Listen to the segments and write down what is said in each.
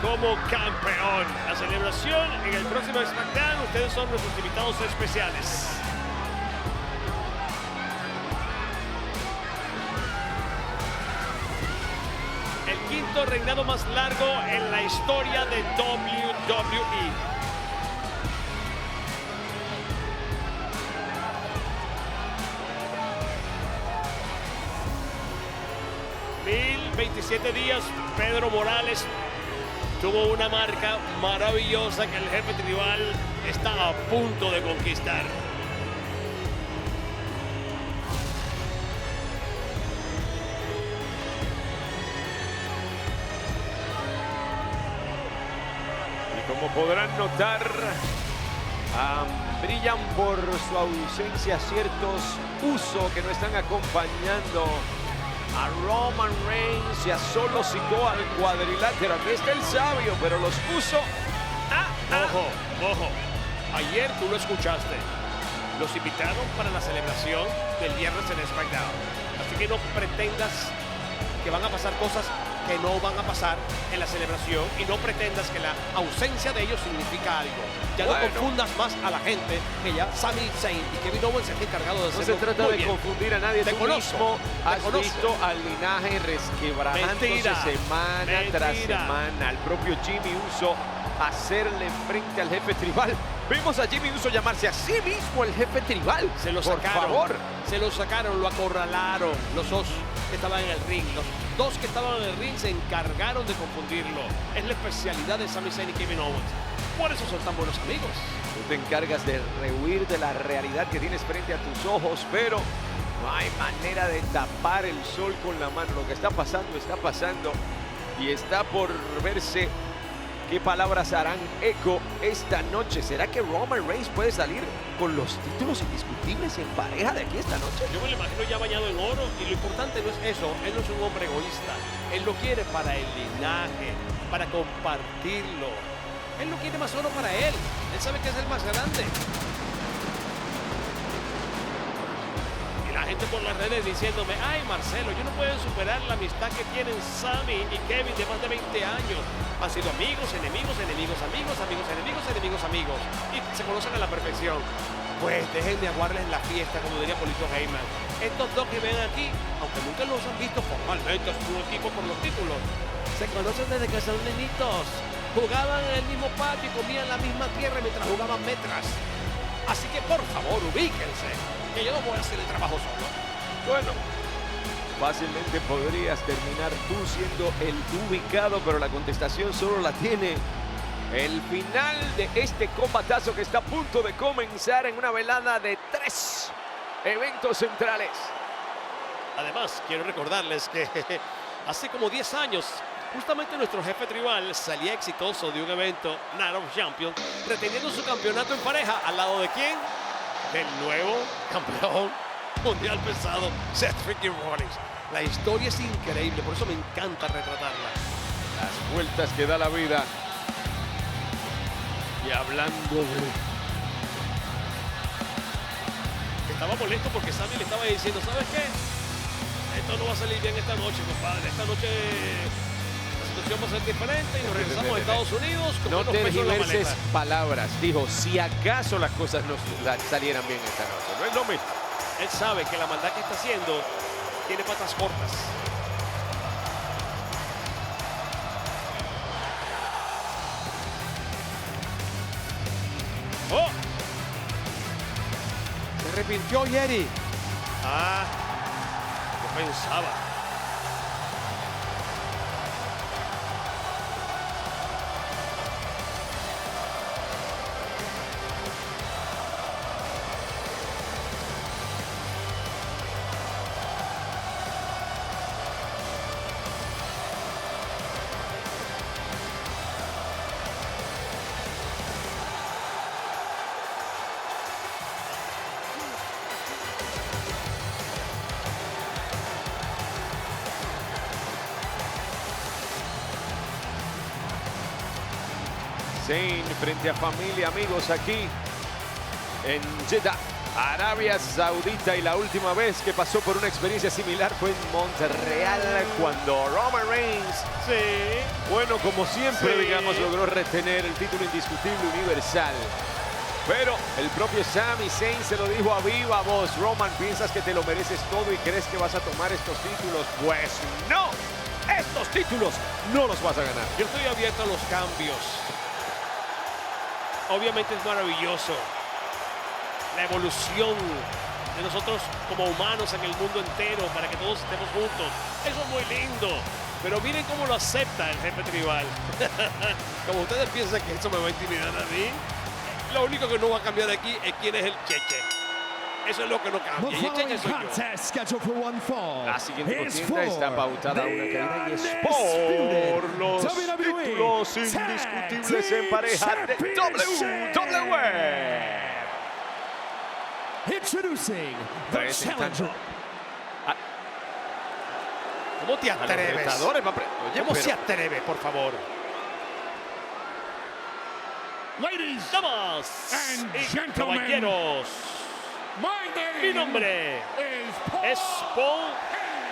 como campeón. La celebración en el próximo SmackDown. Ustedes son nuestros invitados especiales. El quinto reinado más largo en la historia de WWE. 1027 días, Pedro Morales tuvo una marca maravillosa que el jefe tribal está a punto de conquistar. Y como podrán notar, brillan por su ausencia ciertos usos que no están acompañando a Roman Reigns y a Solo Sikoa al cuadrilátero. Aquí está el sabio, pero los puso. Ojo. Ayer tú lo escuchaste. Los invitaron para la celebración del viernes en SmackDown. Así que no pretendas que van a pasar cosas que no van a pasar en la celebración y no pretendas que la ausencia de ellos significa algo. Ya no confundas más a la gente que ya Sami Zayn y Kevin Owens se han encargado de hacerlo. No se trata de confundir a nadie. Tú mismo has visto al linaje resquebrajándose semana tras semana. Al propio Jimmy Uso hacerle frente al jefe tribal. Vimos a Jimmy Uso llamarse a sí mismo el jefe tribal. Se lo sacaron. Por favor. Se lo sacaron, lo acorralaron. Los dos que estaban en el ring. Los dos que estaban en el ring se encargaron de confundirlo. Es la especialidad de Sami Zayn y Kevin Owens. Por eso son tan buenos amigos. Tú te encargas de rehuir de la realidad que tienes frente a tus ojos, pero no hay manera de tapar el sol con la mano. Lo que está pasando y está por verse qué palabras harán eco esta noche. ¿Será que Roman Reigns puede salir con los títulos indiscutibles en pareja de aquí esta noche? Yo me lo imagino ya bañado en oro y lo importante no es eso. Él no es un hombre egoísta. Él lo quiere para el linaje, para compartirlo. Él no quiere más oro para él. Él sabe que es el más grande. Y la gente por las redes diciéndome, ay Marcelo, yo no puedo superar la amistad que tienen Sami y Kevin de más de 20 años. Han sido amigos, enemigos, enemigos, amigos, amigos, enemigos, enemigos, amigos. Y se conocen a la perfección. Pues dejen de aguarles la fiesta, como diría Polito Heyman. Estos dos que ven aquí, aunque nunca los han visto formalmente, es un equipo por los títulos. Se conocen desde que son nenitos. Jugaban en el mismo patio y comían la misma tierra mientras jugaban metras. Así que por favor, ubíquense, que yo no voy a hacer el trabajo solo. Bueno, fácilmente podrías terminar tú siendo el ubicado, pero la contestación solo la tiene el final de este combatazo que está a punto de comenzar en una velada de 3 eventos centrales. Además, quiero recordarles que hace como 10 años, justamente nuestro jefe tribal salía exitoso de un evento Night of Champions, reteniendo su campeonato en pareja. ¿Al lado de quién? Del nuevo campeón mundial pesado, Seth freaking Rollins. La historia es increíble, por eso me encanta retratarla. Las vueltas que da la vida. Y hablando de... Estaba molesto porque Sami le estaba diciendo, ¿sabes qué? Esto no va a salir bien esta noche, compadre. Esta noche la situación va a ser diferente y nos regresamos a Estados Unidos. No tergiverses palabras. Dijo, si acaso las cosas no salieran bien esta noche. No es lo mismo. Él sabe que la maldad que está haciendo tiene patas cortas. ¡Oh! Se arrepintió Yeri. Yo pensaba. Zayn frente a familia, amigos, aquí en Jeddah, Arabia Saudita, y la última vez que pasó por una experiencia similar fue en Montreal cuando Roman Reigns, Sí. bueno, como siempre, Sí. digamos, logró retener el título indiscutible universal. Pero el propio Sami Zayn se lo dijo a viva voz: Roman, ¿piensas que te lo mereces todo y crees que vas a tomar estos títulos? Pues no, estos títulos no los vas a ganar. Yo estoy abierto a los cambios. Obviamente es maravilloso la evolución de nosotros como humanos en el mundo entero para que todos estemos juntos. Eso es muy lindo. Pero miren cómo lo acepta el jefe tribal. Como ustedes piensan que eso me va a intimidar a mí, lo único que no va a cambiar aquí es quién es el Cheche. Eso es lo que no cambia. Y el Cheche soy yo. La siguiente contienda está pautada a una caída y es por undisputed los WWE títulos Tag indiscutibles en Team pareja de WWE. Introducing the Presentando challenger. ¿Cómo te a los atreves? retadores. Oye, ¿Cómo pero se atreve, por favor? Ladies Damas and y gentlemen, caballeros, my mi name nombre is es Paul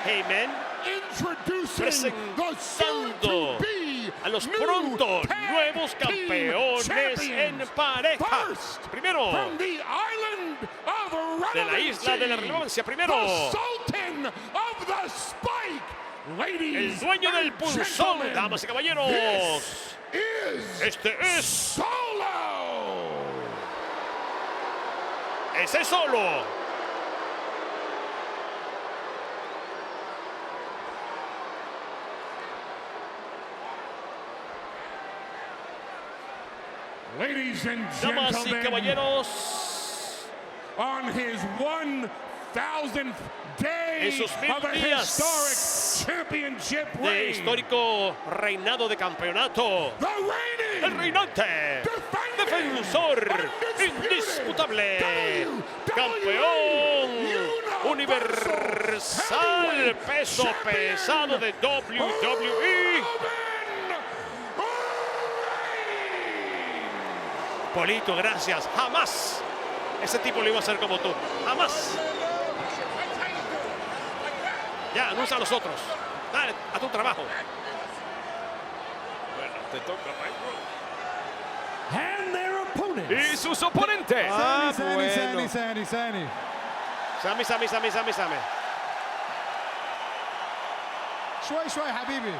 Heyman, Introducing the soon presentando to be a los new pronto tag nuevos team campeones en champions. pareja. First, Primero, from the island of de la isla de la relevancia, relevancia. Primero, the Sultan of the Spike. Ladies el dueño del and pulsón, gentlemen, damas y caballeros. this is Este es Solo. ese solo. Ladies and Damas y gentlemen, caballeros, on his 1000th day En sus 1000 of a días historic championship de reign, histórico reinado de campeonato, the reigning, el reinante, defensor indisputable, campeón universal peso pesado de WWE, Polito, gracias. Jamás ese tipo lo iba a hacer como tú. Jamás. Ya, anuncia a los otros. Dale, a tu trabajo. Bueno, te toca, and their opponents. y sus oponentes. Ah, Sani, bueno. Sani, Sani, Sani. Sami. شوي شوي حبيبي.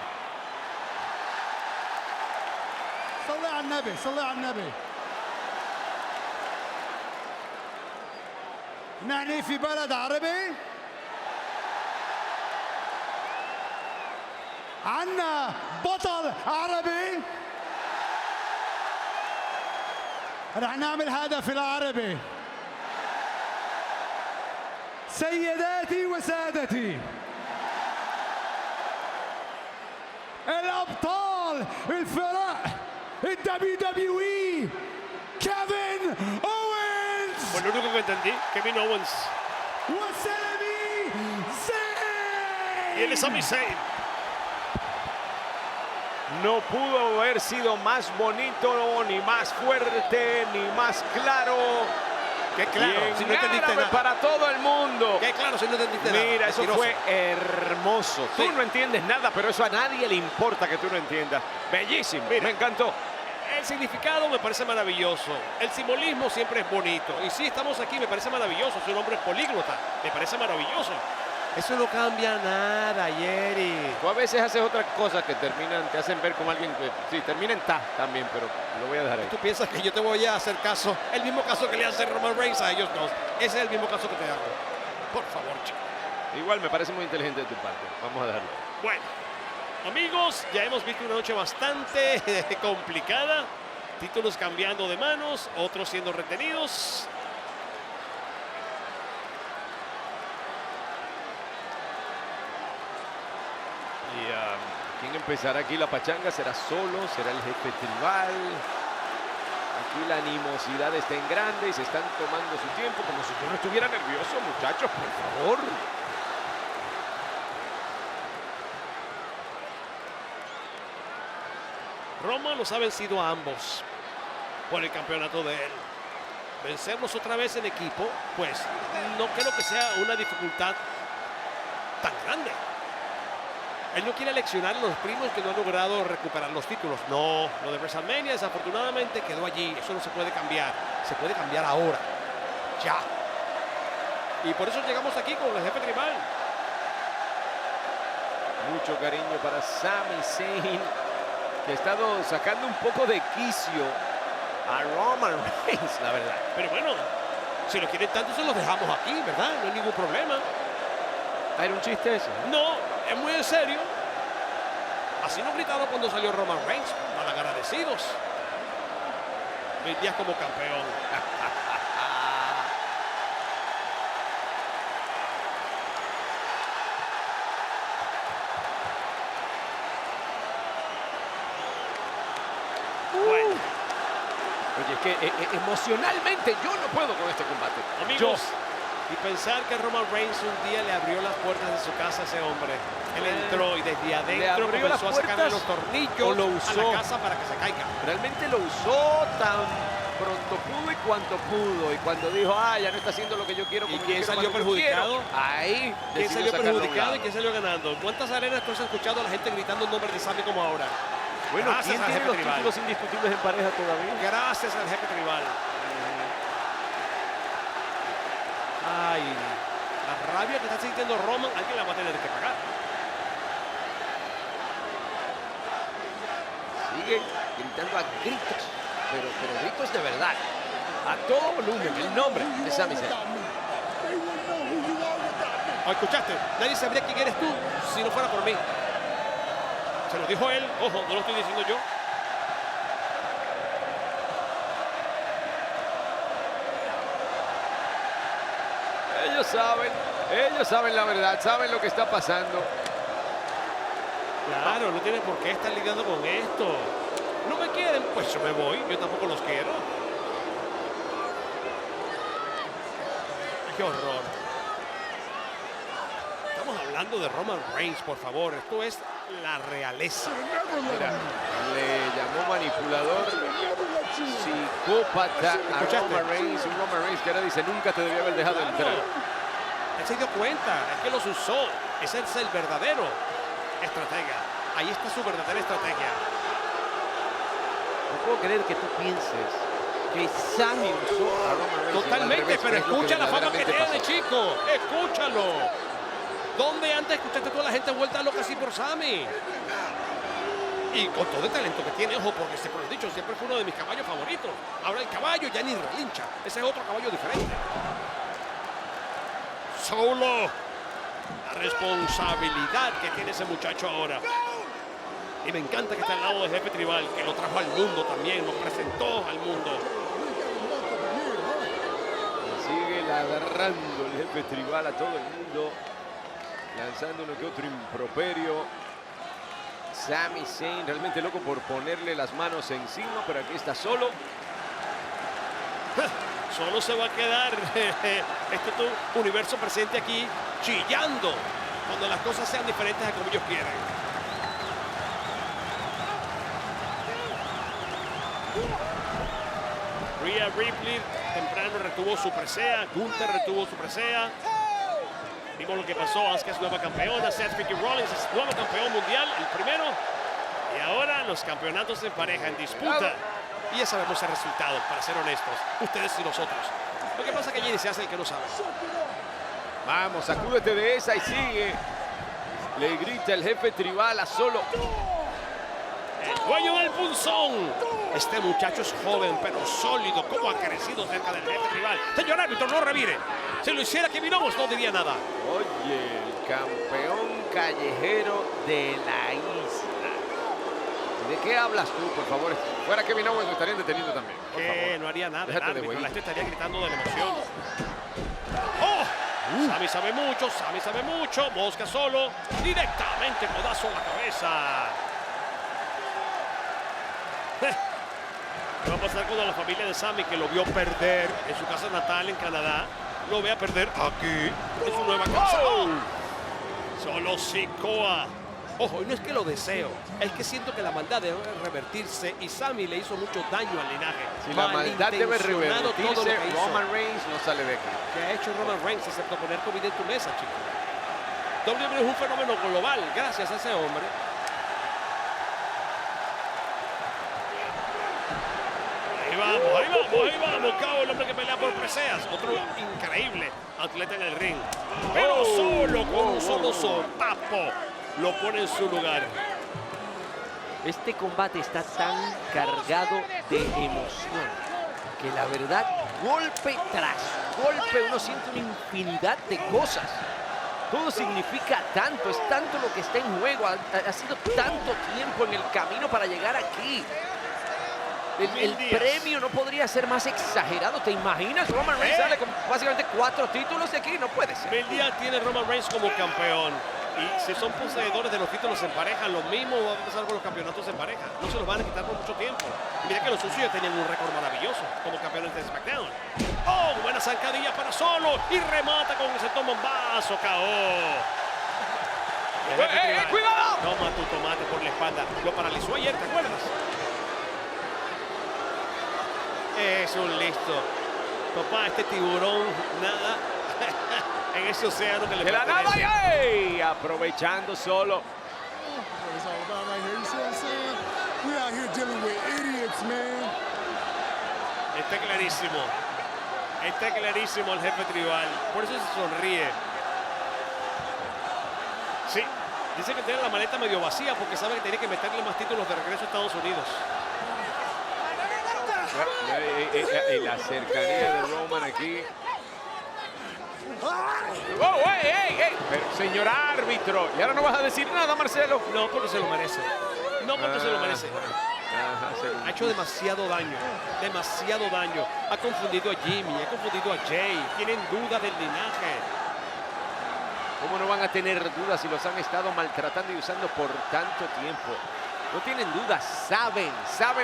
صلي على النبي، صلي على النبي. نحن في بلد عربي عنا بطل عربي رح نعمل هذا في العربي. سيداتي وسادتي، الابطال الفرق الدبليو دبليو اي، كيفن اوينز Pues lo único que entendí, Kevin Owens وسامي y él es زين. Sami Zayn. No pudo haber sido más bonito, ni más fuerte, ni más claro. Qué claro, Y si en no entendiste árabe nada. para todo el mundo. Qué claro, si no entendiste nada. Mira, eso Mentiroso. fue hermoso. Sí. Tú no entiendes nada, pero eso a nadie le importa que tú no entiendas. Bellísimo, Mira. me encantó. El significado me parece maravilloso. El simbolismo siempre es bonito. Y si estamos aquí, me parece maravilloso. Su nombre es políglota. Me parece maravilloso. Eso no cambia nada, Jerry. Tú a veces haces otras cosas que te hacen ver como alguien que sí, termina en ta también, pero lo voy a dejar ahí. ¿Tú piensas que yo te voy a hacer caso? El mismo caso que le hace Roman Reigns a ellos dos. Ese es el mismo caso que te hago. Por favor, chico. Igual me parece muy inteligente de tu parte. Vamos a dejarlo. Bueno, amigos, ya hemos visto una noche bastante complicada. Títulos cambiando de manos, otros siendo retenidos. Y quien empezará aquí la pachanga será Solo, será el jefe tribal. Aquí la animosidad está en grande y se están tomando su tiempo como si yo no estuviera nervioso, muchachos, por favor. Roma los ha vencido a ambos por el campeonato de él. vencernos otra vez en equipo, pues no creo que sea una dificultad tan grande. Él no quiere leccionar a los primos que no han logrado recuperar los títulos. No, lo de WrestleMania desafortunadamente quedó allí. Eso no se puede cambiar. Se puede cambiar ahora. Ya. Y por eso llegamos aquí con el jefe tribal. Mucho cariño para Sami Zayn, que ha estado sacando un poco de quicio a Roman Reigns, la verdad. Pero bueno, si lo quieren tanto se los dejamos aquí, ¿verdad? No hay ningún problema. ¿Era un chiste ese? No, es muy en serio. Así nos gritaron cuando salió Roman Reigns, malagradecidos. Luis Díaz como campeón. Bueno, Oye, es que emocionalmente yo no puedo con este combate. amigos, y pensar que Roman Reigns un día le abrió las puertas de su casa a ese hombre. Él entró y desde adentro abrió comenzó a las sacarle puertas los tornillos o lo a usó. la casa para que se caiga. Realmente lo usó tan pronto pudo y cuanto pudo. Y cuando dijo, ya no está haciendo lo que yo quiero. ¿Y como yo quién quiero, salió cuando yo perjudicado? quiero, ahí ¿Quién decidió salió sacarlo a un perjudicado lado. y quién salió ganando? ¿Cuántas arenas tú has escuchado a la gente gritando el nombre de Sami como ahora? Bueno, Gracias ¿quién al tiene jefe los tribal. títulos indiscutibles en pareja todavía? Gracias al jefe tribal. Ay, la rabia que está sintiendo Roman, alguien la va a tener que pagar. Sigue gritando a gritos, pero gritos de verdad. A todo volumen, el nombre de Sami Zayn. ¿Escuchaste? Nadie sabría quién eres tú si no fuera por mí. Se lo dijo él, ojo, no lo estoy diciendo yo. Ellos saben la verdad, saben lo que está pasando. Claro, no tiene por qué estar lidiando con esto. No me quieren, pues yo me voy, yo tampoco los quiero. Qué horror. Estamos hablando de Roman Reigns, por favor. Esto es la realeza. Mira, le llamó manipulador, psicópata a ¿Escuchaste? Roman Reigns. Un Roman Reigns que ahora dice, nunca te debía haber dejado entrar. Él se dio cuenta, es que los usó. Ese es el verdadero estratega. Ahí está su verdadera estrategia. No puedo creer que tú pienses que Sami usó a Roman Reigns. Totalmente, pero escucha la fama que tiene, verdaderamente chico. Escúchalo. ¿Dónde antes escuchaste toda la gente vuelta loca así por Sami? Y con todo el talento que tiene, ojo, porque siempre lo he dicho, siempre fue uno de mis caballos favoritos. Ahora el caballo ya ni relincha. Ese es otro caballo diferente. Solo la responsabilidad que tiene ese muchacho ahora. Y me encanta que está al lado del jefe tribal, que lo trajo al mundo también, lo presentó al mundo. Sigue ladrando el jefe tribal a todo el mundo, lanzando uno que otro improperio. Sami Zayn realmente loco por ponerle las manos encima, pero aquí está solo. Solo se va a quedar este tu universo presente aquí chillando cuando las cosas sean diferentes a como ellos quieren. Rhea Ripley temprano retuvo su presea, Gunther retuvo su presea. Vimos lo que pasó, Asuka es nueva campeona, Seth Freaking Rollins es nuevo campeón mundial, el primero. Y ahora los campeonatos en pareja en disputa. Y ya sabemos el resultado, para ser honestos, ustedes y nosotros. Lo que pasa es que allí se hace el que no sabe. Vamos, sacúdete de esa y sigue. Le grita el jefe tribal a solo. El dueño del punzón. Este muchacho es joven, pero sólido. ¿Cómo ha crecido cerca del jefe tribal? Señor árbitro, no revire. Si lo hiciera Kevin Owens, no diría nada. Oye, el campeón callejero de la isla. ¿De qué hablas tú, por favor? Si fuera Kevin Owens, lo estarían deteniendo también. Por favor. No haría nada. Déjate de árbitro. La jueguito. gente estaría gritando de la emoción. ¡Oh! Sami sabe mucho, Sami sabe mucho. Mosca solo. Directamente codazo a la cabeza. ¿Qué va a pasar cuando la familia de Sami, que lo vio perder en su casa natal en Canadá, lo vea perder aquí en su nueva casa? ¡Oh! Solo Sikoa Ojo, y no es que lo deseo, es que siento que la maldad debe revertirse y Sami le hizo mucho daño al linaje. Si la maldad debe Malintencionado todo lo revertirse, que hizo. Roman Reigns no sale de aquí. ¿Qué ha hecho Roman Reigns excepto poner comida en tu mesa, chicos? WWE es un fenómeno global gracias a ese hombre. Ahí vamos, Cabo, el hombre que pelea por preseas. Otro increíble atleta en el ring. Pero solo con un solo sopapo lo pone en su lugar. Este combate está tan cargado de emoción que la verdad, golpe tras golpe, uno siente una infinidad de cosas. Todo significa tanto, es tanto lo que está en juego. Ha sido tanto tiempo en el camino para llegar aquí. El premio no podría ser más exagerado. ¿Te imaginas? Roman Reigns sale con básicamente 4 títulos de aquí. No puede ser. 1000 días tiene Roman Reigns como campeón. Y si son poseedores de los títulos en pareja, lo mismo va a pasar con los campeonatos en pareja. No se los van a quitar por mucho tiempo. Mira que los sucios tenían un récord maravilloso como campeones de SmackDown. ¡Oh! Buena zancadilla para Solo. Y remata con ese bombazo. KO. ¡Cuidado! Toma tu tomate por la espalda. Lo paralizó ayer, ¿te acuerdas? Es un listo. Papá, este tiburón nada en ese océano que le De la nada, pertenece. ¡ay! Aprovechando Solo. What it's all about right here. You see what I'm saying? We out here dealing with idiots, man. Está clarísimo. Está clarísimo el jefe tribal. Por eso se sonríe. Sí. Dice que tiene la maleta medio vacía porque sabe que tiene que meterle más títulos de regreso a Estados Unidos. La cercanía de Roman aquí. ¡Oh, ey! Pero, señor árbitro, ¿y ahora no vas a decir nada, Marcelo? No, porque se lo merece. No, porque se lo merece. Ajá, Ha hecho demasiado daño. Demasiado daño. Ha confundido a Jimmy, ha confundido a Jay. Tienen duda del linaje. ¿Cómo no van a tener dudas si los han estado maltratando y usando por tanto tiempo? No tienen dudas, saben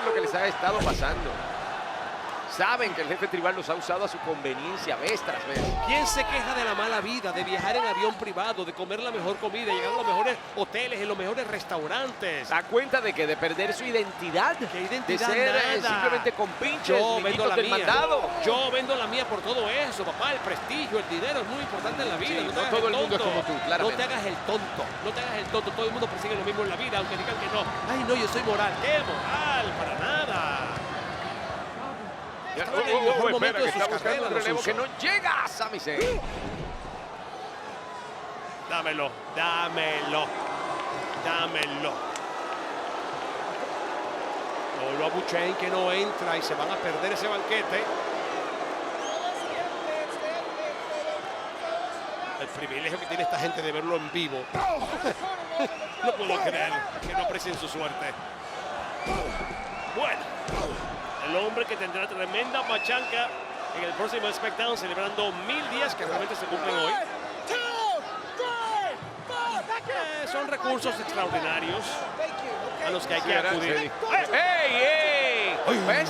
lo que les ha estado pasando. Saben que el jefe tribal los ha usado a su conveniencia vez tras vez. ¿Quién se queja de la mala vida, de viajar en avión privado, de comer la mejor comida, llegar a los mejores hoteles, en los mejores restaurantes? Da cuenta de que de perder su identidad, ¿Qué identidad? de ser Nada. simplemente compinches, Yo vendo la del mía. mandado. Yo vendo la mía por todo eso, papá. El prestigio, el dinero es muy importante en la vida. Sí, no te no hagas todo el mundo es tonto. como tú, claramente. No te hagas el tonto. No te hagas el tonto. Todo el mundo persigue lo mismo en la vida, aunque digan que no. Ay, no, yo soy moral. ¿Qué moral? Para nada. Estaban en el mejor momento de sus está buscando carreras, un los relevo Usos. que no llega a Sami Zayn. Dámelo. Lo abuchean que no entra y se van a perder ese banquete. El privilegio que tiene esta gente de verlo en vivo. No puedo creer que no aprecien su suerte. Bueno, el hombre que tendrá tremenda pachanca en el próximo SmackDown, celebrando 1000 días que realmente se cumplen hoy. Son recursos extraordinarios a los que hay que acudir. ¡Ey! ¿Ves?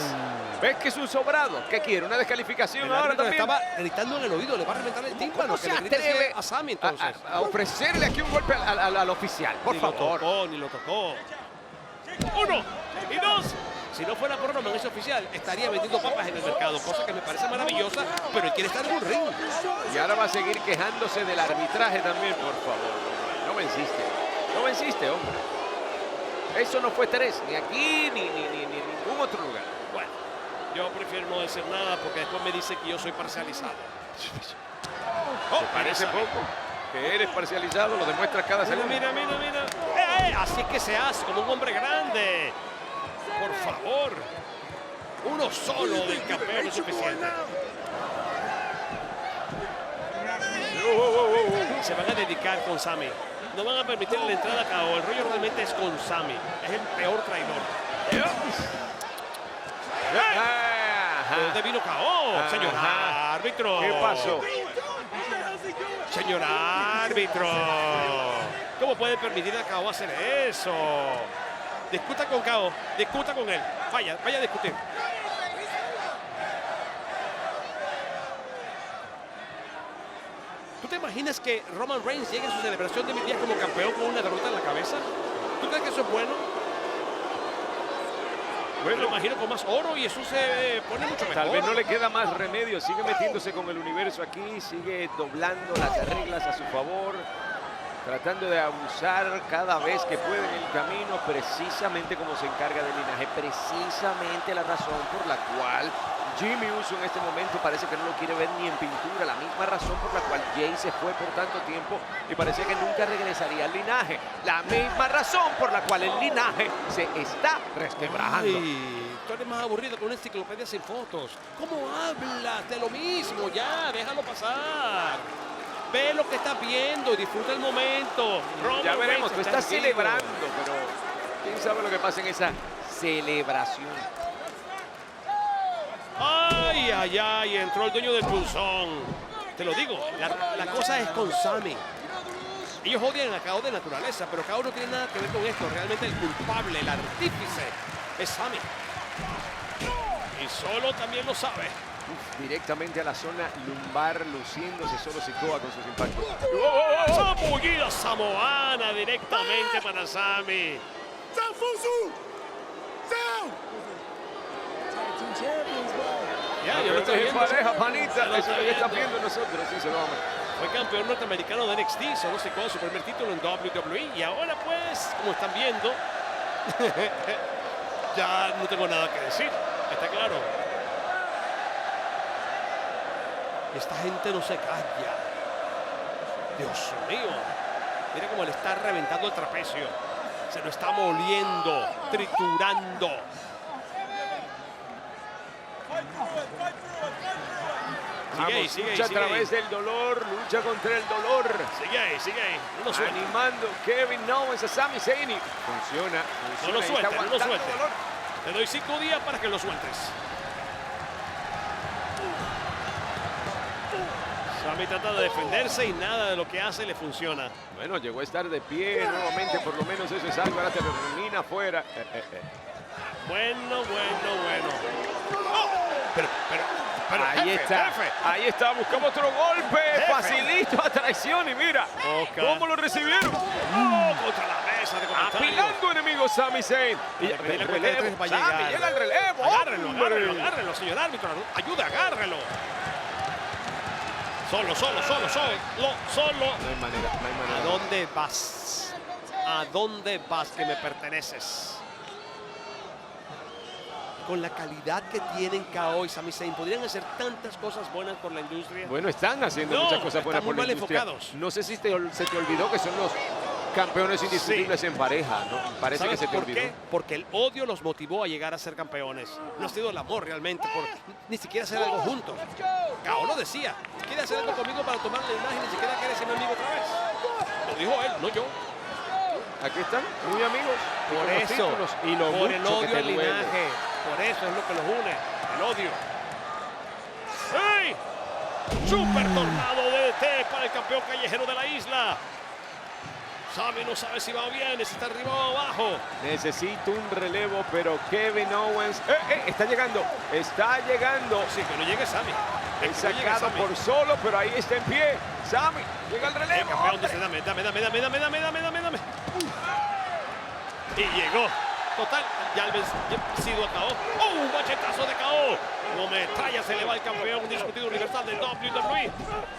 ¿Ves que es un sobrado? ¿Qué quiere? ¿Una descalificación El ahora árbitro le también? estaba gritando en el oído, le va a reventar el tímpano. ¿Cómo Que se le grite atreve a Sami entonces. a ofrecerle aquí un golpe al oficial? Por favor. Ni lo tocó. 1 y 2. Si no fuera por Roman, ese oficial estaría vendiendo papas en el mercado, cosa que me parece maravillosa, pero él quiere estar en un ring. Y ahora va a seguir quejándose del arbitraje también, por favor. No venciste. No venciste, hombre. Eso no fue 3, ni aquí, ni en ningún otro lugar. Bueno, yo prefiero no decir nada porque después me dice que yo soy parcializado. ¿Te parece poco? Que eres parcializado, lo demuestras cada segundo. Mira. Así es que se hace como un hombre grande. Por favor. Uno solo del campeón es suficiente. Se van a dedicar con Sami. No van a permitirle la entrada a KO. El rollo realmente es con Sami. Es el peor traidor. ¿De dónde vino KO? Señor árbitro. ¿Qué pasó? Señor árbitro. ¿Cómo puede permitir a KO hacer eso? Discuta con KO. Discuta con él. Vaya a discutir. ¿Tú te imaginas que Roman Reigns llegue a su celebración de mi día como campeón con una derrota en la cabeza? ¿Tú crees que eso es bueno? Bueno, lo imagino con más oro y eso se pone mucho mejor. Tal vez no le queda más remedio, sigue metiéndose con el universo aquí, sigue doblando las reglas a su favor, tratando de abusar cada vez que puede en el camino, precisamente como se encarga del linaje, precisamente la razón por la cual Jimmy Uso en este momento parece que no lo quiere ver ni en pintura, la misma razón por la cual Jay se fue por tanto tiempo y parecía que nunca regresaría al linaje, la misma razón por la cual el linaje se está resquebrajando. Ay, tú eres más aburrido con una enciclopedia sin fotos. ¿Cómo hablas de lo mismo? Ya, déjalo pasar. Ve lo que estás viendo y disfruta el momento. Roman Ya veremos, Reigns tú está estás contigo. celebrando, pero quién sabe lo que pasa en esa celebración. Ay, ay, ay, entró el dueño del punzón. Te lo digo, la cosa es con Sami. Ellos odian a Kao de naturaleza, pero Kao no tiene nada que ver con esto. Realmente el culpable, el artífice, es Sami. Y Solo también lo sabe. Directamente a la zona lumbar, luciéndose solo Sikoa con sus impactos. Zambullida samoana directamente para Sami. Ya, yo lo estoy en viendo. pareja, panita, Lo eso es lo que estoy están viendo. viendo nosotros, sí, se lo vamos. Fue campeón norteamericano de NXT, solo se quedó su primer título en WWE. Y ahora pues, como están viendo, ya no tengo nada que decir. Está claro. Esta gente no se calla. Dios mío. Mira cómo le está reventando el trapecio. Se lo está moliendo, triturando. Sigue ahí, sigue ahí, Lucha a sigue ahí. través del dolor, lucha contra el dolor. Sigue ahí, sigue ahí. No lo suelte. Animando Kevin Owens a Sami Zayn. Funciona, No lo y está suelte, no lo aguantando suelte. dolor. Te doy 5 días para que lo sueltes. Sami trata de defenderse y nada de lo que hace le funciona. Bueno, llegó a estar de pie nuevamente, por lo menos eso es algo. Ahora te lo termina afuera. Bueno, bueno, bueno. ¡Oh! Pero, Ahí jefe, está, jefe. ahí está, buscamos otro golpe, facilito a traición y mira cómo lo recibieron. Contra la mesa de comentarios. Apilando enemigos Sami Zayn. Y Vale, pero la cuenta de tres va a Sami, llegar. llega el relevo. Agárrenlo, hombre. agárrenlo, agárrenlo, señor árbitro. Ayuda, agárrenlo. Solo. No hay manera, no hay manera. ¿A dónde vas? ¿A dónde vas que me perteneces? Con la calidad que tienen Kao y Sami Zayn, podrían hacer tantas cosas buenas por la industria. Bueno, están haciendo No, muchas cosas buenas están por muy la mal industria. enfocados. No sé si se te olvidó que son los campeones indiscutibles en pareja, ¿no? Parece que ¿Sabes se te por olvidó. qué? Porque el odio los motivó a llegar a ser campeones. No ha sido el amor realmente, por ni siquiera hacer algo juntos. Kao lo decía, quiere hacer algo conmigo para tomar la imagen, ni siquiera quiere ser mi amigo otra vez. Lo dijo él, no yo. Aquí están, muy amigos. y Por con los eso, títulos y lo por el mucho que odio te al duele. linaje. Por eso es lo que los une, el odio. ¡Ey! Super tornado de DT para el campeón callejero de la isla. Sami no sabe si va bien, si está arriba o abajo. Necesito un relevo, pero Kevin Owens está llegando. Sí, que no llegue Sami. Es sacado por solo, pero ahí está en pie. Sami, llega el El relevo. campeón hombre. dice, dame. Y llegó. Total, ya el vencido acabó. ¡Oh, un machetazo de KO! Como metralla se le va el campeón discutido universal del WWE.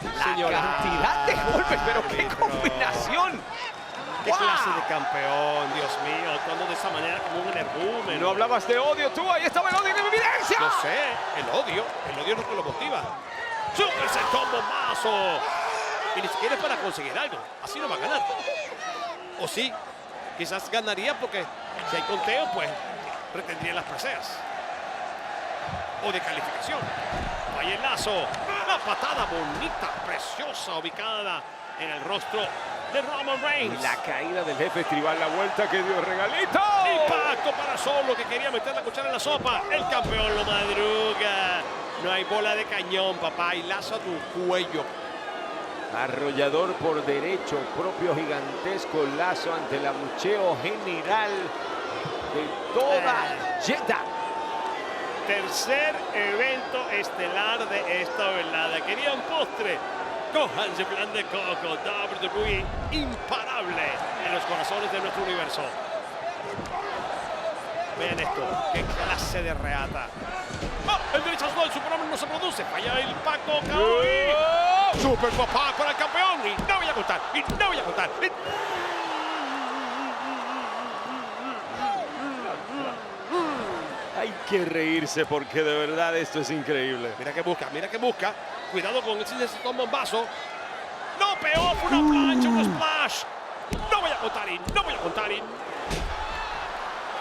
La cantidad de golpes, pero qué combinación. ¡Qué ¡Wow! clase de campeón! Dios mío, actuando de esa manera como un energúmeno. No hablabas de odio tú, ahí estaba el odio en evidencia. Lo sé, el odio es lo que lo motiva. ¡Super sentón bombazo! Y ni siquiera es para conseguir algo, así no va a ganar. O sí, quizás ganaría porque si hay conteo, pues pretendría las preseas. O de calificación. Ahí el lazo, la patada bonita, preciosa, ubicada en el rostro de Roman Reigns. Y la caída del jefe tribal, la vuelta que dio regalito. Impacto para Solo, que quería meter la cuchara en la sopa. El campeón lo madruga. No hay bola de cañón, papá. Y lazo a tu cuello. Arrollador por derecho, propio gigantesco lazo ante el abucheo general de toda Jeddah. tercer evento estelar de esta velada. Querían postre. Cójanse plan de coco. WWE imparable en los corazones de nuestro universo. Vean esto, qué clase de reata. ¡Oh! El derechazo del superhombre no se produce. Falla el impacto. ¡Oh! Super papá para el campeón. Y no voy a contar. Y no voy a contar. Hay que reírse porque de verdad esto es increíble. Mira que busca, mira que busca. Cuidado con ese bombazo. No, peor, fue una plancha, un splash. No voy a contar y no voy a contar y...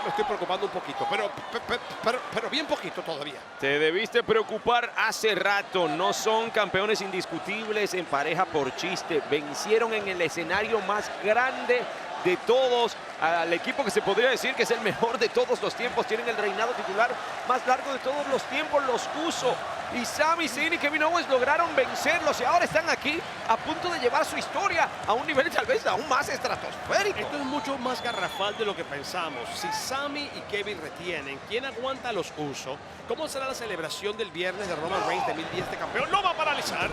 Me estoy preocupando un poquito, pero bien poquito todavía. Te debiste preocupar hace rato. No son campeones indiscutibles en pareja por chiste. Vencieron en el escenario más grande de todos al equipo que se podría decir que es el mejor de todos los tiempos. Tienen el reinado titular más largo de todos los tiempos, los Uso. Y Sami Zayn y Kevin Owens lograron vencerlos y ahora están aquí a punto de llevar su historia a un nivel tal vez aún más estratosférico. Esto es mucho más garrafal de lo que pensamos. Si Sami y Kevin retienen, ¿quién aguanta a los Uso? ¿Cómo será la celebración del viernes de Roman Reigns de 2010 de campeón? ¡No va a paralizar!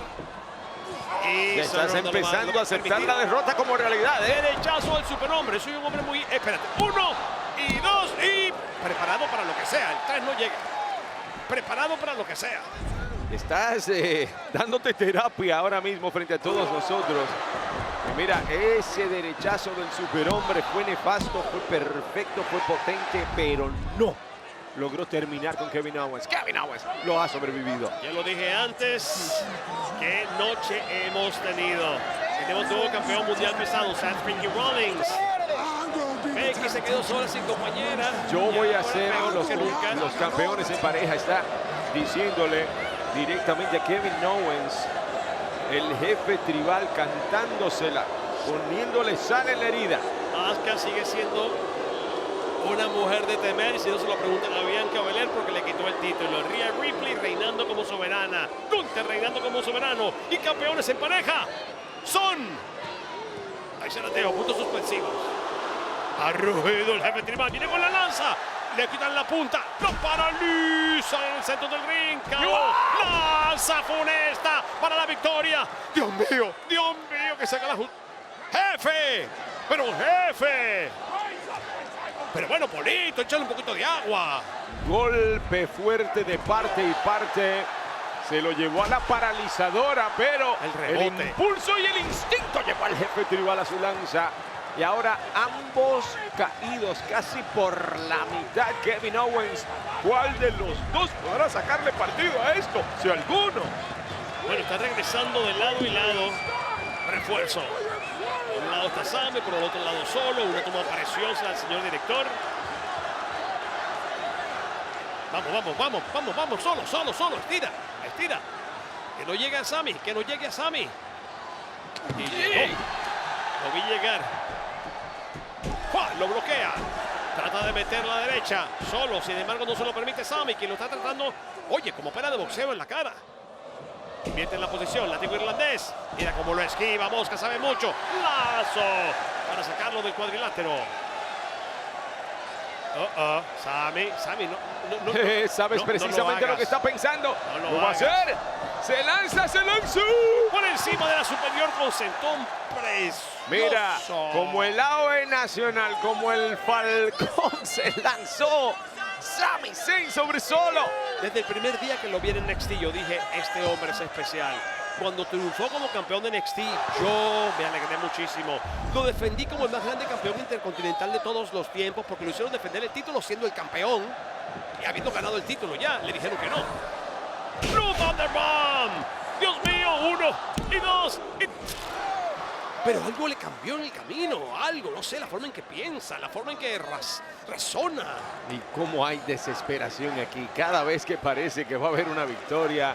Ya estás empezando a aceptar la derrota como realidad, ¿eh? Derechazo del superhombre. Soy un hombre muy... Espérate. 1 y 2 y... Preparado para lo que sea. El 3 no llega. Preparado para lo que sea. Estás dándote terapia ahora mismo frente a todos nosotros. Y mira, ese derechazo del superhombre fue nefasto, fue perfecto, fue potente, pero no logró terminar con Kevin Owens. Kevin Owens lo ha sobrevivido. Ya lo dije antes. Qué noche hemos tenido. Tenemos nuevo campeón mundial pesado, Seth Freaking Rollins. Becky se quedó sola sin compañera. Yo voy a ser los campeones en pareja. Está diciéndole directamente a Kevin Owens, el jefe tribal, cantándosela, poniéndole sal en la herida. Asuka sigue siendo una mujer de temer, y si no se lo preguntan a Bianca Belair porque le quitó el título. Rhea Ripley reinando como soberana, Gunther reinando como soberano, y campeones en pareja son... Ahí se la tengo, puntos suspensivos. Ha rugido el jefe tribal, viene con la lanza, le quitan la punta, lo paraliza en el centro del ring. Lanza funesta para la victoria. Dios mío, que saca la... ¡Jefe! ¡Pero jefe! Pero bueno, Polito, échale un poquito de agua. Golpe fuerte de parte y parte. Se lo llevó a la paralizadora, pero el impulso y el instinto llevó al jefe tribal a su lanza. Y ahora ambos caídos casi por la mitad. Kevin Owens, ¿cuál de los dos podrá sacarle partido a esto? Si alguno. Bueno, está regresando de lado y lado. Refuerzo. Por un lado está Sami, por el otro lado solo. Una toma preciosa al señor director. Vamos. Solo. Estira. Que no llegue a Sami, Y llegó. Lo vi llegar. ¡Fua! Lo bloquea. Trata de meter la derecha. Solo, sin embargo, no se lo permite Sami, quien lo está tratando, oye, como pena de boxeo en la cara. Invierte en la posición, látigo irlandés. Mira cómo lo esquiva, Mosca sabe mucho. Lazo para sacarlo del cuadrilátero. Sami, no. Sabes precisamente lo que está pensando. No lo va a hacer. Se lanzó. Por encima de la superior con sentón precioso. Mira, como el AOE Nacional, como el Falcón se lanzó. Sami Zayn sobre solo. Desde el primer día que lo vi en NXT, yo dije, este hombre es especial. Cuando triunfó como campeón de NXT, yo me alegré muchísimo. Lo defendí como el más grande campeón intercontinental de todos los tiempos, porque lo hicieron defender el título siendo el campeón y habiendo ganado el título ya. Le dijeron que no. ¡Blue Thunderbomb! ¡Dios mío! 1 y 2 y... Pero algo le cambió en el camino, algo, no sé, la forma en que piensa, la forma en que razona. Y cómo hay desesperación aquí. Cada vez que parece que va a haber una victoria,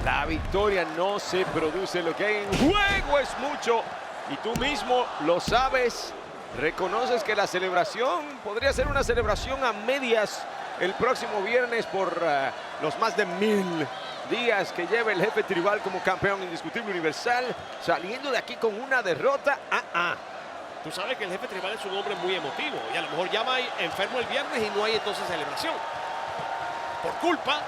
la victoria no se produce. Lo que hay en juego es mucho. Y tú mismo lo sabes. Reconoces que la celebración podría ser una celebración a medias el próximo viernes por los más de 1000 días que lleva el jefe tribal como campeón indiscutible universal, saliendo de aquí con una derrota. Tú sabes que el jefe tribal es un hombre muy emotivo y a lo mejor llama enfermo el viernes y no hay entonces celebración. por culpa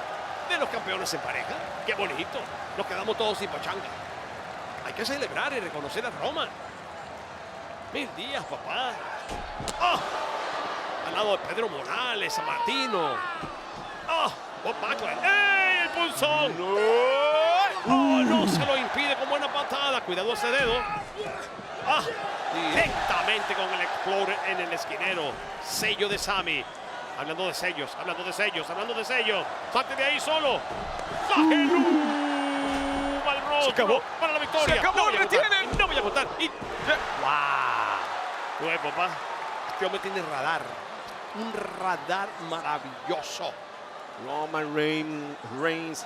de los campeones en pareja. ¡Qué bonito! Nos quedamos todos sin pachanga. Hay que celebrar y reconocer a Roman. 1000 días, papá. ¡Ah! Al lado de Pedro Morales, San Martino. ¡Ah! Bob Backlund. ¡Ey! ¡El punzón! ¡Oh, no! Se lo impide con buena patada. Cuidado ese dedo. ¡Ah! Directamente con el Explorer en el esquinero. Sello de Sami. Hablando de sellos, hablando de sellos, hablando de sellos. ¡Salte de ahí solo! ¡Sáquenlo! ¡Al rostro! Se acabó. ¡Para la victoria! Se acabó, no voy a retienen. votar, no voy a votar. Y... ¡Wow! Pues, papá, este hombre tiene radar. Un radar maravilloso. Roman Reigns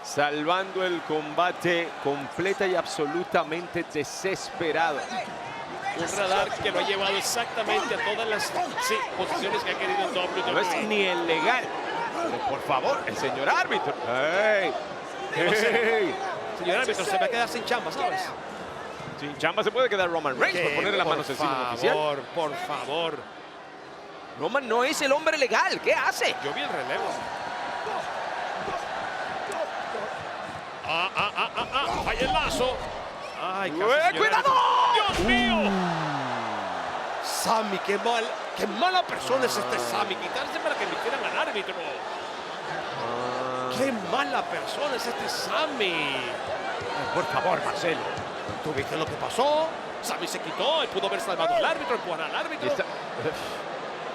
salvando el combate completa y absolutamente desesperado. Un radar que lo ha llevado exactamente a todas las posiciones que ha querido en WWE. No es ni el legal. Pero por favor, el señor árbitro. ¡Ey! ¡Ey! Señor árbitro, se va a quedar sin chamba, ¿sabes? Sin chamba se puede quedar Roman Reigns por ponerle las manos encima al oficial. Por favor. Roman no es el hombre legal. ¿Qué hace? Yo vi el relevo. ¡Falla el lazo! ¡Ay, casi, ¡Cuidado! ¡Dios mío! Sami, qué mala persona es este Sami. Quitarse para que emitieran al árbitro. ¡Qué mala persona es este Sami! Por favor, Marcelo. ¿Tú viste lo que pasó? Sami se quitó, él pudo haber salvado al árbitro, empujar al árbitro.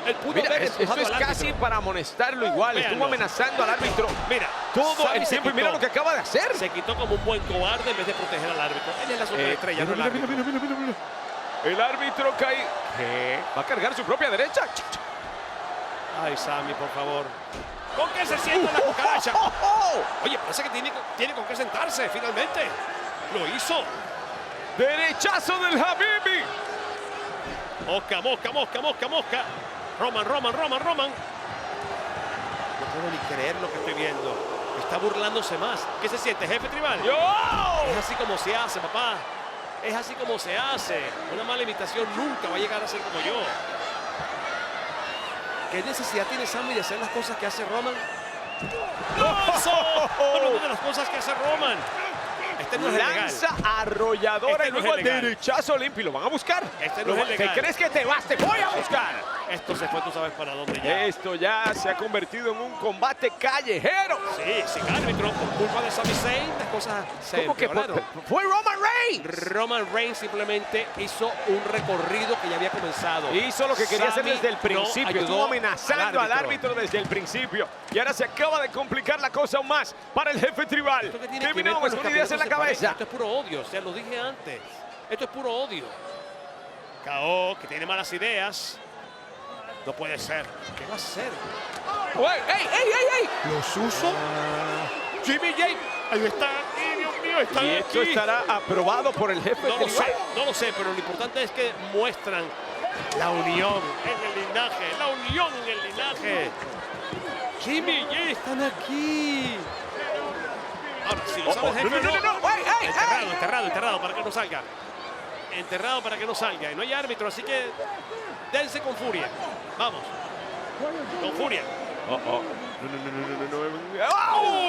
Él pudo Mira, haber esto empujado es al árbitro. casi para amonestarlo igual. Véanlo. Estuvo amenazando al árbitro Mira, todo Sami el se tiempo y mira quitó. lo que acaba de hacer. Se quitó como un buen cobarde en vez de proteger al árbitro. Él es la superestrella, no el árbitro. Mira. El árbitro cae. ¿Qué? ¿Va a cargar su propia derecha? Ay, Sami, por favor. ¿Con qué se sienta la cucaracha? Oye, parece que tiene con qué sentarse, finalmente. Lo hizo. Derechazo del Habibi. Mosca. Roman. No puedo ni creer lo que estoy viendo. Está burlándose más. ¿Qué se siente, jefe tribal? Es así como se hace, papá. Es así como se hace. Una mala imitación nunca va a llegar a ser como yo. ¿Qué necesidad tiene Sami de hacer las cosas que hace Roman? Hablando de las cosas que hace Roman. Este no es el legal. Lanza arrolladora Este y no es luego el legal. derechazo limpio. Lo van a buscar. Este no es el legal. ¿Te crees que te vas? Te voy a buscar. Esto se fue, tú sabes para dónde ya. Esto ya se ha convertido en un combate callejero. Sí, sin árbitro, por culpa de Sami Zayn, las cosas se ¿Cómo que empeoraron. fue Roman Reigns? Roman Reigns simplemente hizo un recorrido que ya había comenzado. Hizo lo que quería hacer Sami desde el principio. no ayudó Estuvo amenazando al árbitro desde el principio. Y ahora se acaba de complicar la cosa aún más para el jefe tribal. ¿Esto qué tiene que Kevin ver con Owens los con ideas en la campeonatos de pareja? cabeza. Esto es puro odio, o sea, lo dije antes. Esto es puro odio. KO, que tiene malas ideas. No puede ser. ¿Qué va a hacer? ¡Ey! ¿Los uso? Jimmy Jake. Ahí está. ¡Ay, Dios mío! Está Y esto aquí. estará aprobado por el jefe No lo tribal. sé, no lo sé, pero lo importante es que muestran la unión en el linaje, la unión en el linaje. Jimmy y Jay están aquí. Ahora, si lo sabe el jefe, no. Enterrado para que no salga. Enterrado para que no salga. Y no hay árbitro, así que dense con furia. Vamos. Con furia.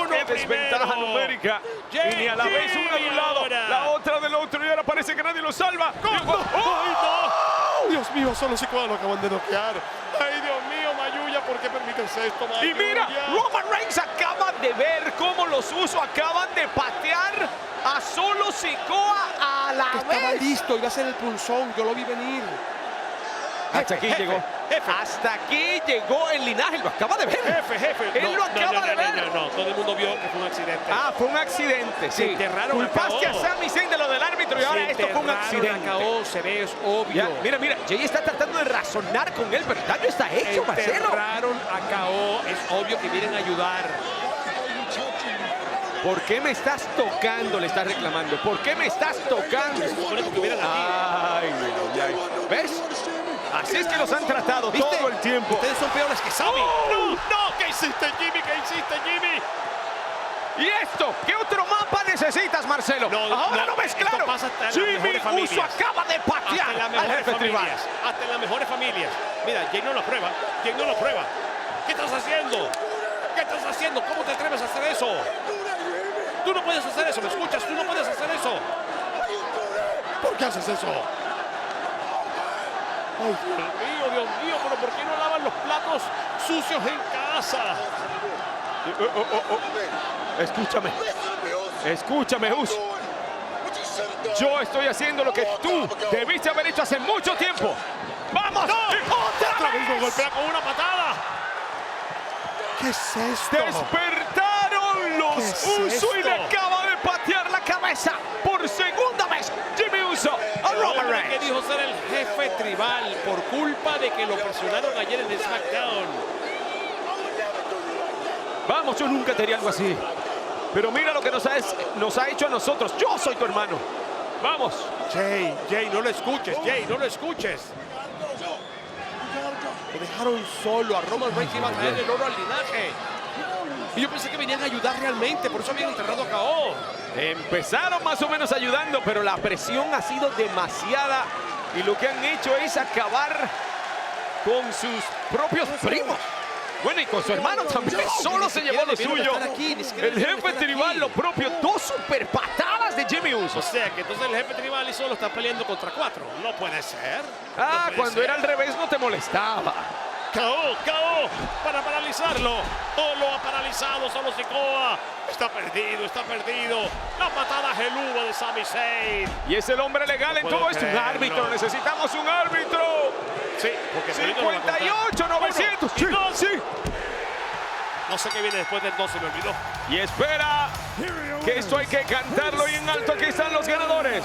¡Qué desventaja numérica! Y ni a la vez una de un lado, la otra del otro, y ahora parece que nadie lo salva. ¡Ay, no! Dios mío, solo Sikoa lo acaban de noquear. ¡Ay, Dios mío, Mayuya! ¿Por qué permites esto, Mayuya? Y mira, Roman Reigns acaba de ver cómo los Usos acaban de patear a Solo Sikoa a la Estaba vez. listo, iba a ser el punzón, yo lo vi venir. Hasta aquí llegó. Hasta aquí llegó el linaje, lo acaba de ver. Jefe. Él lo acaba de ver. No, todo el mundo vio que fue un accidente. Ah, fue un accidente, sí. enterraron a Culpaste a KO. Sami Zayn de lo del árbitro y ahora esto fue un accidente. KO, se ve, es obvio. Ya, mira, Jay está tratando de razonar con él, pero el daño está hecho, Marcelo. Enterraron a KO, es obvio que vienen a ayudar. ¿Por qué me estás tocando? Le estás reclamando. ¿Por qué me estás tocando? Se supone que estuvieran aquí. Ay. ¿Ves? Así es que los han tratado ¿Viste? todo el tiempo. Ustedes son peores que Sami. No, ¿qué hiciste, Jimmy? ¿Y esto? ¿Qué otro mapa necesitas, Marcelo? Ahora no ves esto claro. pasa hasta en las Jimmy mejores familias. Uso acaba de Hasta en patear las al mejores jefe tribal. familias. Hasta en las mejores familias. Mira, Jake no lo prueba. ¿Qué estás haciendo? ¿Qué estás haciendo? ¿Cómo te atreves a hacer eso? Tú no puedes hacer eso, ¿me escuchas? Tú no puedes hacer eso. ¿Por qué haces eso? Ay, Dios mío, pero ¿por qué no lavan los platos sucios en casa? Escúchame. Escúchame, Us. Yo estoy haciendo lo que tú debiste haber hecho hace mucho tiempo. ¡Vamos! ¡No! ¡Otra Lo vez! golpea con una patada. ¿Qué es esto? Despertaron los ¿Qué es Uso y le esto? acaba de patear la cabeza por segunda vez. Jimmy Uso a El Roman hombre que Reigns. dijo ser el jefe tribal por culpa de que lo presionaron ayer en SmackDown. Vamos, yo nunca te haría algo así. Pero mira lo que nos ha hecho a nosotros. Yo soy tu hermano. Vamos. Jay, no lo escuches, Jay, no lo escuches. Lo dejaron solo, a Roman Reigns iba a traer el oro al linaje. Y yo pensé que venían a ayudar realmente, por eso habían enterrado a KO. Empezaron más o menos ayudando, pero la presión ha sido demasiada. Y lo que han hecho es acabar con sus propios primos. Bueno, y con su hermano también. Solo se llevó lo suyo. El jefe tribal, lo propio. 2 super patadas de Jimmy Uso. O sea que entonces el jefe tribal y solo está peleando contra 4. No puede ser. Ah, No puede cuando ser. era al revés no te molestaba. KO para paralizarlo. Oh, lo ha paralizado solo Sikoa. Está perdido. La patada geluba de Sami Zayn. Y es el hombre legal No en puedo todo esto. Un creerlo. árbitro. Necesitamos un árbitro. Sí, porque Felipe lo va a contar. 58, 900. Uno y dos. Sí. No sé qué viene después del 2, se me olvidó. Y espera que esto hay que cantarlo y en alto. Aquí están los ganadores.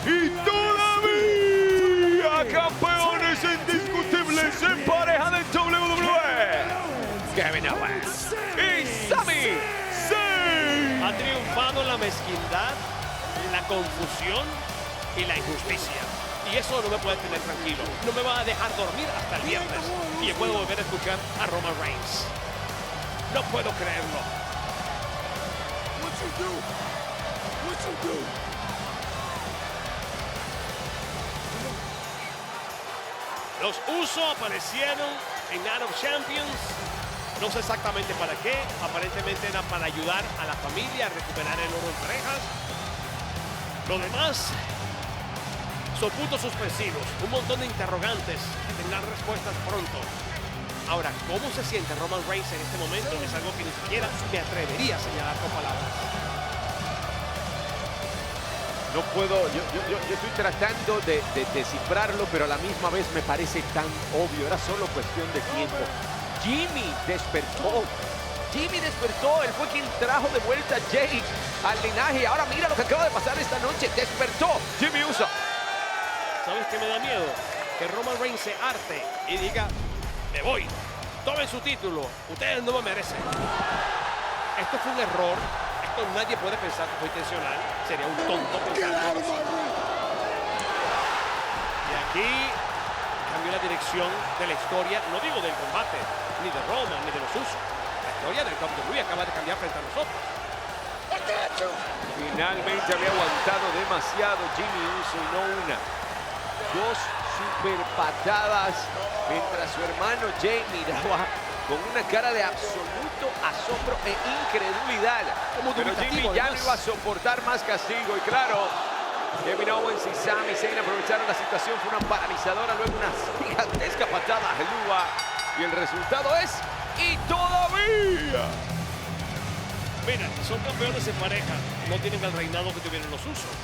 Y todavía campeones indiscutibles en pareja del WWE. Kevin Owens y Sami Zayn. Ha triunfado la mezquindad, la confusión y la injusticia. Y eso no me puede tener tranquilo. No me va a dejar dormir hasta el viernes. Y yo puedo volver a escuchar a Roman Reigns. No puedo creerlo. Los Uso aparecieron en Night of Champions. No sé exactamente para qué. Aparentemente era para ayudar a la familia a recuperar el oro en parejas. Lo demás son puntos suspensivos. Un montón de interrogantes que tendrán respuestas pronto. Ahora, ¿cómo se siente Roman Reigns en este momento? Es algo que ni siquiera me atrevería a señalar con palabras. No puedo, yo estoy tratando de descifrarlo, pero a la misma vez me parece tan obvio. Era solo cuestión de tiempo. Jimmy despertó. Él fue quien trajo de vuelta a Jay al linaje. Ahora mira lo que acaba de pasar esta noche. Despertó Jimmy Uso. ¿Sabes qué me da miedo? Que Roman Reigns se harte y diga, me voy, tomen su título, ustedes no me merecen. Esto fue un error. Esto nadie puede pensar que fue intencional. Sería un tonto pensar algo así. Y aquí cambió la dirección de la historia, no digo del combate, ni de Roman, ni de los Usos. La historia del WWE acaba de cambiar frente a nosotros. Finalmente había aguantado demasiado Jimmy Uso y no una. 2 super patadas mientras su hermano Jay miraba con una cara de absoluto asombro e incredulidad. Pero Jimmy ya no iba a soportar más castigo y claro, Kevin Owens y Sami Zayn aprovecharon la situación. Fue una paralizadora, luego una gigantesca patada a Helúa y el resultado es ¡y todavía! Mira, son campeones en pareja, no tienen el reinado que tuvieron los Usos.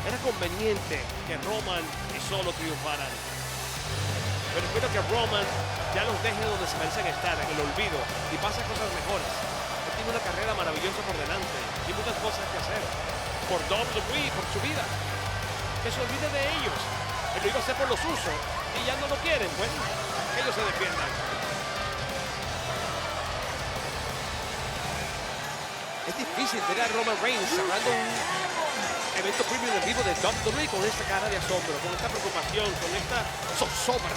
Era conveniente que Roman y Solo triunfaran. Pero espero que Roman ya los deje donde se merecen estar, en el olvido, y pase cosas mejores. Él tiene una carrera maravillosa por delante y muchas cosas que hacer. Por WWE, por su vida. Que se olvide de ellos. Él lo iba a hacer por los Usos y ya no lo quieren, pues que ellos se defiendan. Es difícil ver a Roman Reigns cerrando un evento premium en vivo de WWE con esta cara de asombro, con esta preocupación, con esta zozobra.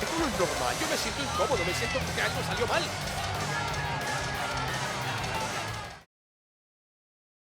Esto no es normal. Yo me siento incómodo, me siento que algo salió mal.